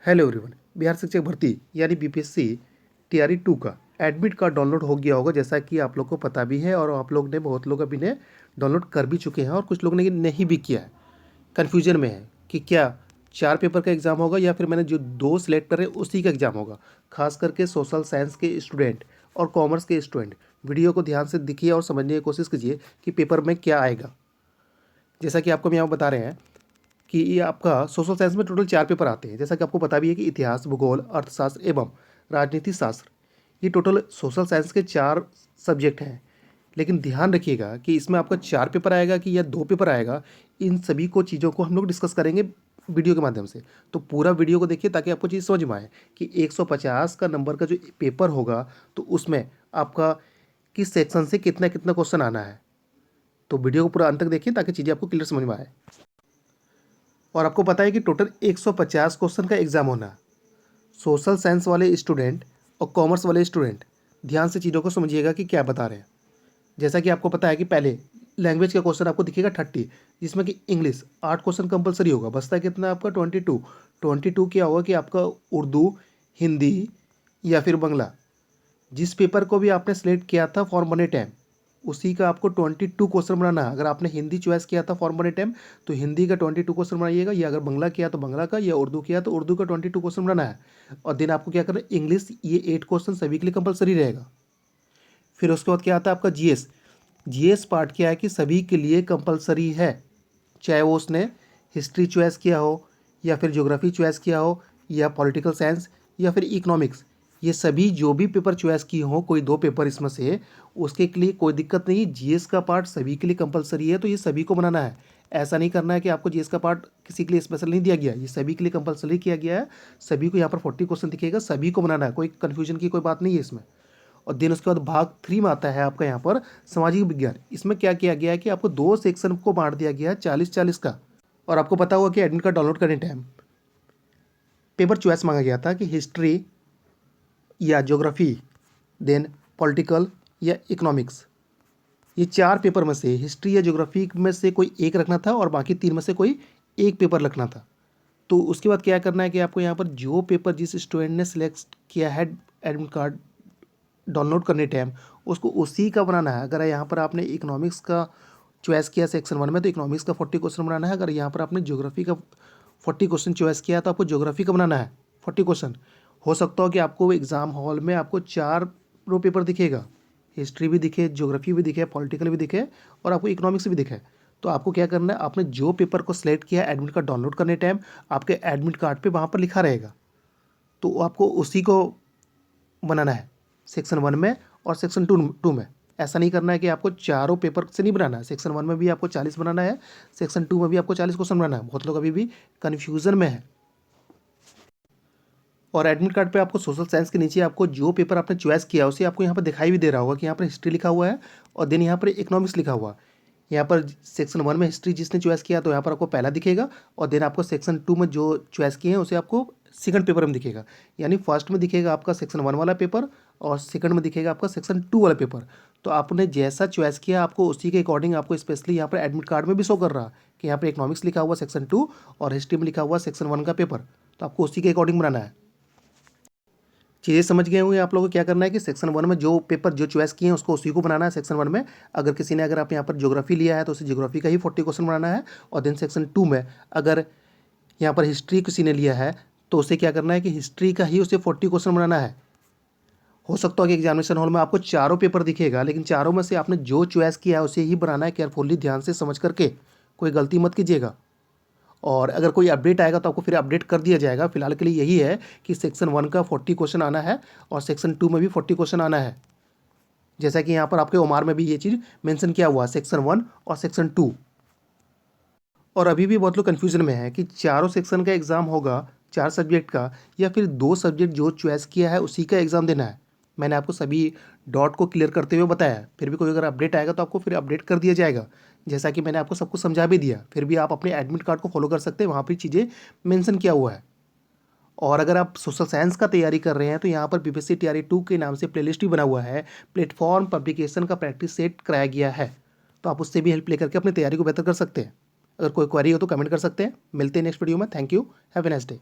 Hello everyone. Bihar शिक्षक भर्ती यानी बीपीएससी टीआरई 2 का एडमिट कार्ड डाउनलोड हो गया होगा, जैसा कि आप लोग को पता भी है और आप लोग ने बहुत लोग अभी ने डाउनलोड कर भी चुके हैं और कुछ लोग ने नहीं भी किया है। कन्फ्यूजन में है कि क्या 4 पेपर का एग्ज़ाम होगा या फिर मैंने जो 2 सिलेक्ट करे उसी का एग्ज़ाम होगा। खास करके सोशल साइंस के स्टूडेंट और कॉमर्स के स्टूडेंट वीडियो को ध्यान से देखिए और समझने की कोशिश कीजिए कि पेपर में क्या आएगा। जैसा कि आपको हम यहाँ बता रहे हैं कि ये आपका सोशल साइंस में टोटल 4 पेपर आते हैं। जैसा कि आपको पता भी है कि इतिहास, भूगोल, अर्थशास्त्र एवं राजनीति शास्त्र, ये टोटल सोशल साइंस के 4 सब्जेक्ट हैं। लेकिन ध्यान रखिएगा कि इसमें आपका 4 पेपर आएगा कि या 2 पेपर आएगा, इन सभी को चीज़ों को हम लोग डिस्कस करेंगे वीडियो के माध्यम से। तो पूरा वीडियो को देखिए ताकि आपको चीज़ समझ में आए कि 150 का नंबर का जो पेपर होगा तो उसमें आपका किस सेक्शन से कितना कितना क्वेश्चन आना है। तो वीडियो को पूरा अंत तक देखिए ताकि चीज़ें आपको क्लियर समझ में आए। और आपको पता है कि टोटल 150 क्वेश्चन का एग्जाम होना है। सोशल साइंस वाले स्टूडेंट और कॉमर्स वाले स्टूडेंट ध्यान से चीज़ों को समझिएगा कि क्या बता रहे हैं। जैसा कि आपको पता है कि पहले लैंग्वेज का क्वेश्चन आपको दिखेगा 30, जिसमें कि इंग्लिश 8 क्वेश्चन कंपलसरी होगा। बचता है कितना आपका 22 क्या होगा कि आपका उर्दू, हिंदी या फिर बांग्ला, जिस पेपर को भी आपने सेलेक्ट किया था फॉर्म बने टाइम उसी का आपको 22 क्वेश्चन बनाना है। अगर आपने हिंदी चॉइस किया था फॉर्म बने टाइम तो हिंदी का 22 क्वेश्चन बनाइएगा, या अगर बांग्ला किया तो बांग्ला का, या उर्दू किया तो उर्दू का 22 क्वेश्चन बनाना है। और दिन आपको क्या करना है, इंग्लिश ये 8 क्वेश्चन सभी के लिए कंपलसरी रहेगा। फिर उसके बाद क्या आता है आपका जीएस। जीएस पार्ट क्या है कि सभी के लिए कंपलसरी है, चाहे वो उसने हिस्ट्री चॉइस किया हो या फिर ज्योग्राफी चॉइस किया हो या पॉलिटिकल साइंस या फिर इकोनॉमिक्स। ये सभी जो भी पेपर चॉइस किए हों, कोई 2 पेपर इसमें से, उसके लिए कोई दिक्कत नहीं। जीएस का पार्ट सभी के लिए कंपलसरी है, तो ये सभी को बनाना है। ऐसा नहीं करना है कि आपको जीएस का पार्ट किसी के लिए स्पेशल नहीं दिया गया, ये सभी के लिए कंपलसरी किया गया है। सभी को यहाँ पर 40 क्वेश्चन दिखेगा, सभी को बनाना है, कोई कन्फ्यूजन की कोई बात नहीं है इसमें। और देन उसके बाद भाग 3 में आता है आपका यहाँ पर सामाजिक विज्ञान। इसमें क्या किया गया है कि आपको 2 सेक्शन को बांट दिया गया है 40-40 का। और आपको पता होगा कि एडमिट कार्ड डाउनलोड करने टाइम पेपर चॉइस मांगा गया था कि हिस्ट्री या ज्योग्राफी, देन पॉलिटिकल या इकोनॉमिक्स। ये 4 पेपर में से हिस्ट्री या ज्योग्राफी में से कोई एक रखना था और बाकी 3 में से कोई एक पेपर रखना था। तो उसके बाद क्या करना है कि आपको यहाँ पर जो पेपर जिस स्टूडेंट ने सिलेक्ट किया है एडमिट कार्ड डाउनलोड करने टाइम, उसको उसी का बनाना है। अगर यहाँ पर आपने इकोनॉमिक्स का चॉइस किया सेक्शन 1 में तो इकोनॉमिक्स का 40 क्वेश्चन बनाना है। अगर यहाँ पर आपने ज्योग्राफी का 40 क्वेश्चन चॉइस किया तो आपको ज्योग्राफी का बनाना है 40 क्वेश्चन। हो सकता हो कि आपको एग्ज़ाम हॉल में आपको 4 पेपर दिखेगा, हिस्ट्री भी दिखे, ज्योग्राफी भी दिखे, पॉलिटिकल भी दिखे और आपको इकोनॉमिक्स भी दिखे। तो आपको क्या करना है, आपने जो पेपर को सिलेक्ट किया एडमिट कार्ड डाउनलोड करने टाइम आपके एडमिट कार्ड पे वहाँ पर लिखा रहेगा, तो आपको उसी को बनाना है सेक्शन 1 में और सेक्शन 2 में। ऐसा नहीं करना है कि आपको चारों पेपर से नहीं बनाना है। सेक्शन 1 में भी आपको 40 बनाना है, सेक्शन 2 में भी आपको 40 क्वेश्चन बनाना है। बहुत लोग अभी भी कन्फ्यूज़न में है। और एडमिट कार्ड पे आपको सोशल साइंस के नीचे आपको जो पेपर आपने चॉइस किया उसे आपको यहाँ पर दिखाई भी दे रहा होगा कि यहाँ पर हिस्ट्री लिखा हुआ है और देन यहाँ पर इकोनॉमिक्स लिखा हुआ है। यहाँ पर सेक्शन 1 में हिस्ट्री जिसने चॉइस किया तो यहाँ पर आपको पहला दिखेगा, और देन आपको सेक्शन 2 में जो चॉइस किए हैं उसे आपको सेकंड पेपर में दिखेगा। यानी फर्स्ट में दिखेगा आपका सेक्शन 1 वाला पेपर और सेकंड में दिखेगा आपका सेक्शन 2 वाला पेपर। तो आपने जैसा चॉइस किया आपको उसी के अकॉर्डिंग आपको स्पेशली यहाँ पर एडमिट कार्ड में भी शो कर रहा कि यहाँ पर इकोनॉमिक्स लिखा हुआ सेक्शन 2 और हिस्ट्री में लिखा हुआ सेक्शन 1 का पेपर। तो आपको उसी के अकॉर्डिंग बनाना है। चीज़ें समझ गए होंगे आप लोगों को क्या करना है कि सेक्शन 1 में जो पेपर जो चॉइस किए हैं उसको उसी को बनाना है सेक्शन 1 में। अगर किसी ने अगर आप यहाँ पर ज्योग्राफी लिया है तो उसे ज्योग्राफी का ही 40 क्वेश्चन बनाना है। और देन सेक्शन 2 में अगर यहाँ पर हिस्ट्री किसी ने लिया है तो उसे क्या करना है कि हिस्ट्री का ही उसे 40 क्वेश्चन बनाना है। हो सकता है कि एग्जामिनेशन हॉल में आपको चारों पेपर दिखेगा, लेकिन चारों में से आपने जो चॉइस किया है उसे ही बनाना है। केयरफुली ध्यान से समझ करके, कोई गलती मत कीजिएगा। और अगर कोई अपडेट आएगा तो आपको फिर अपडेट कर दिया जाएगा। फिलहाल के लिए यही है कि सेक्शन 1 का 40 क्वेश्चन आना है और सेक्शन 2 में भी 40 क्वेश्चन आना है। जैसा कि यहाँ पर आपके ओमार में भी ये चीज़ मेंशन किया हुआ है, सेक्शन 1 और सेक्शन 2। और अभी भी बहुत लोग कन्फ्यूजन में है कि चारों सेक्शन का एग्ज़ाम होगा 4 सब्जेक्ट का, या फिर 2 सब्जेक्ट जो चॉइस किया है उसी का एग्ज़ाम देना है। मैंने आपको सभी डॉट को क्लियर करते हुए बताया है। फिर भी कोई अगर अपडेट आएगा तो आपको फिर अपडेट कर दिया जाएगा। जैसा कि मैंने आपको सब कुछ समझा भी दिया, फिर भी आप अपने एडमिट कार्ड को फॉलो कर सकते हैं, वहाँ पर चीज़ें मेंशन किया हुआ है। और अगर आप सोशल साइंस का तैयारी कर रहे हैं तो यहाँ पर बीपीएससी टीआरई 2 के नाम से प्लेलिस्ट भी बना हुआ है। प्लेटफॉर्म पब्लिकेशन का प्रैक्टिस सेट कराया गया है, तो आप उससे भी हेल्प लेकर के अपनी तैयारी को बेहतर कर सकते हैं। अगर कोई क्वेरी हो तो कमेंट कर सकते हैं। मिलते हैं नेक्स्ट वीडियो में। Thank you. Have a nice day.